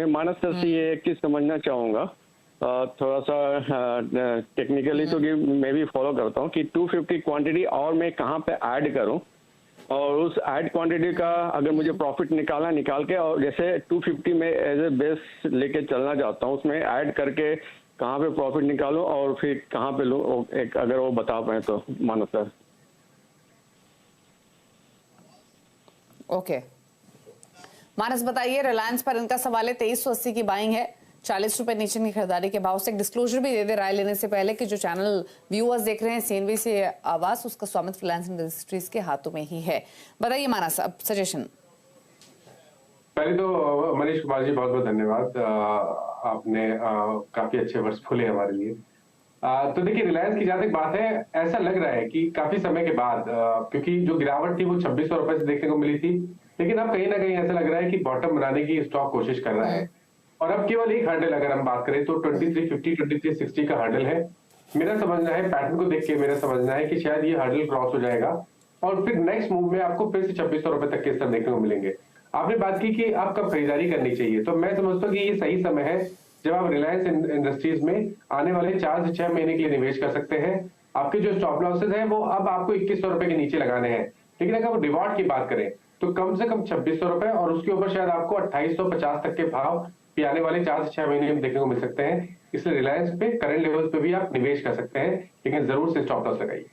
मैं मानस सर से ये एक चीज समझना चाहूंगा, थोड़ा सा टेक्निकली तो कि मैं भी फॉलो करता हूँ कि 250 क्वांटिटी और मैं कहाँ पे ऐड करूँ, और उस ऐड क्वांटिटी का अगर मुझे प्रॉफिट निकाल के, और जैसे 250 में एज ए बेस लेके चलना चाहता हूँ, उसमें ऐड करके कहाँ पे प्रॉफिट निकालूं और फिर कहाँ पे लूँ, एक अगर वो बता पाए तो मानस सर। ओके मानस बताइए, रिलायंस पर इनका सवाल है 2380 की बाइंग है, 40 रुपए नीचे की खरीदारी के भाव से। एक डिस्क्लोजर भी दे दे राय लेने से पहले कि जो चैनल व्यूअर्स देख रहे हैं सीएनबी से आवाज, उसका स्वामित्व रिलायंस इंडस्ट्रीज के हाथों में ही है। बताइए मानस, अब सजेशन। पहले तो मनीष कुमार जी बहुत बहुत धन्यवाद, आपने काफी अच्छे वर्ड्स बोले हमारे लिए। तो देखिए, रिलायंस की जहां तक बात है, ऐसा लग रहा है कि काफी समय के बाद, क्योंकि जो गिरावट थी वो 2600 रुपए से देखने को मिली थी, लेकिन अब कहीं ना कहीं ऐसा लग रहा है कि बॉटम बनाने की स्टॉक कोशिश कर रहा है। और अब केवल एक हर्डल अगर हम बात करें तो 2350 2360 का हर्डल है। मेरा समझना है, पैटर्न को देख के मेरा समझना है कि शायद ये हर्डल क्रॉस हो जाएगा और फिर नेक्स्ट मूव में आपको फिर से 2600 रुपए तक के स्तर देखने को मिलेंगे। आपने बात की कि आप कब खरीदारी करनी चाहिए, तो मैं समझता हूँ कि ये सही समय है जब आप रिलायंस इंडस्ट्रीज में आने वाले 4 से 6 महीने के लिए निवेश कर सकते हैं। आपके जो स्टॉप लॉसेज हैं वो अब आपको 2100 रुपए के नीचे लगाने हैं, लेकिन अगर आप रिवॉर्ड की बात करें तो कम से कम 2600 रुपए और उसके ऊपर शायद आपको 2850 तक के भाव भी आने वाले 4 से 6 महीने में देखने को मिल सकते हैं। इसलिए रिलायंस पे करंट लेवल्स पे भी आप निवेश कर सकते हैं, लेकिन जरूर से स्टॉप लॉस लगाइए।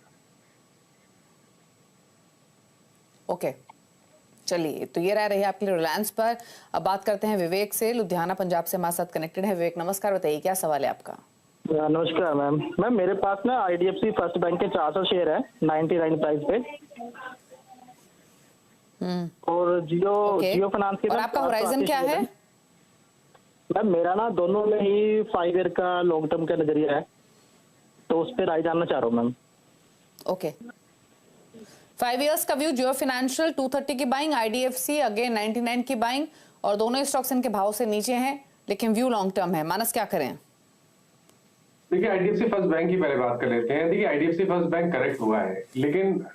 ओके चलिए, तो ये रह रही है आपके लिए रिलायंस पर। अब बात करते हैं विवेक से, लुधियाना पंजाब से हमारे साथ कनेक्टेड है। विवेक नमस्कार, बताइए क्या सवाल है आपका। नमस्कार मैम मेरे पास ना आईडीएफसी फर्स्ट बैंक के 400 शेयर है 99 प्राइस पे, और जियो फाइनेंस के। और आपका होराइजन क्या है? मैम मेरा ना दोनों में ही 5 ईयर का लॉन्ग टर्म का नजरिया है, तो उस पर राय जानना चाह रहा हूँ मैम। ओके 5 इयर्स का व्यू, जियो फाइनेंशियल 230 की बाइंग, आईडीएफसी अगेन 99 की बाइंग, और दोनों स्टॉक्स इनके भाव से नीचे हैं, लेकिन व्यू लॉन्ग टर्म है। मानस क्या करें? देखिए, आईडीएफसी फर्स्ट बैंक की पहले बात कर लेते हैं। देखिए, आईडीएफसी फर्स्ट बैंक करेक्ट हुआ है, लेकिन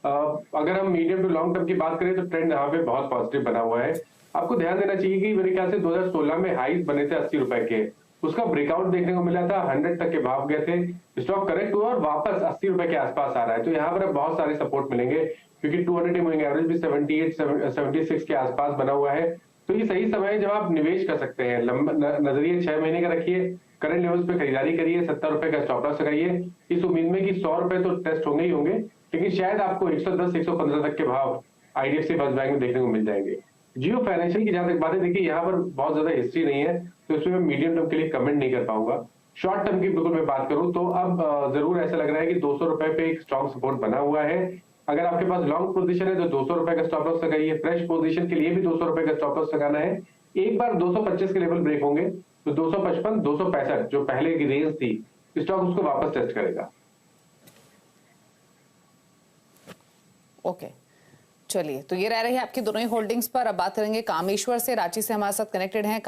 अगर हम मीडियम टू लॉन्ग टर्म की बात करें तो ट्रेंड यहाँ पे बहुत पॉजिटिव बना हुआ है। आपको ध्यान देना चाहिए कि मेरे ख्याल से 2016 में हाईज बने थे 80 रुपए के, उसका ब्रेकआउट देखने को मिला था, 100 तक के भाव गए थे, स्टॉक करेक्ट हुआ और वापस 80 रुपए के आसपास आ रहा है। तो यहाँ पर बहुत सारे सपोर्ट मिलेंगे, क्योंकि 200 मूविंग एवरेज भी 78 76 के आसपास बना हुआ है। तो ये सही समय है जब आप निवेश कर सकते हैं। नजरिए 6 महीने का रखिए, करंट लेवल्स पे खरीदारी करिए, 70 रुपए का स्टॉप लॉस लगाइए, इस उम्मीद में कि 100 रुपए तो टेस्ट होंगे ही होंगे, लेकिन शायद आपको 110 115 तक के भाव आईडीएफसी फर्स्ट बैंक में देखने को मिल जाएंगे। जियो फाइनेंशियल की जहां तक बात है, देखिए यहाँ पर बहुत ज्यादा हिस्ट्री नहीं है, तो इसमें मैं मीडियम टर्म के लिए कमेंट नहीं कर पाऊंगा। शॉर्ट टर्म की बिल्कुल मैं बात करूं तो अब जरूर ऐसा लग रहा है कि 200 रुपए पे एक स्ट्रॉन्ग सपोर्ट बना हुआ है। अगर आपके पास लॉन्ग पोजीशन है तो 200 रुपए का स्टॉप लॉस लगाइए, फ्रेश पोजीशन के लिए भी 200 रुपए का स्टॉप लॉस लगाना है। एक बार 225 के लेवल ब्रेक होंगे तो 255 265 जो पहले की रेंज थी, स्टॉक उसको वापस टेस्ट करेगा। ओके चलिए, तो ये रह रही है आपकी दोनों ही होल्डिंग्स पर। अब बात करेंगे कामेश्वर से, रांची से हमारे साथ कनेक्टेड हैं।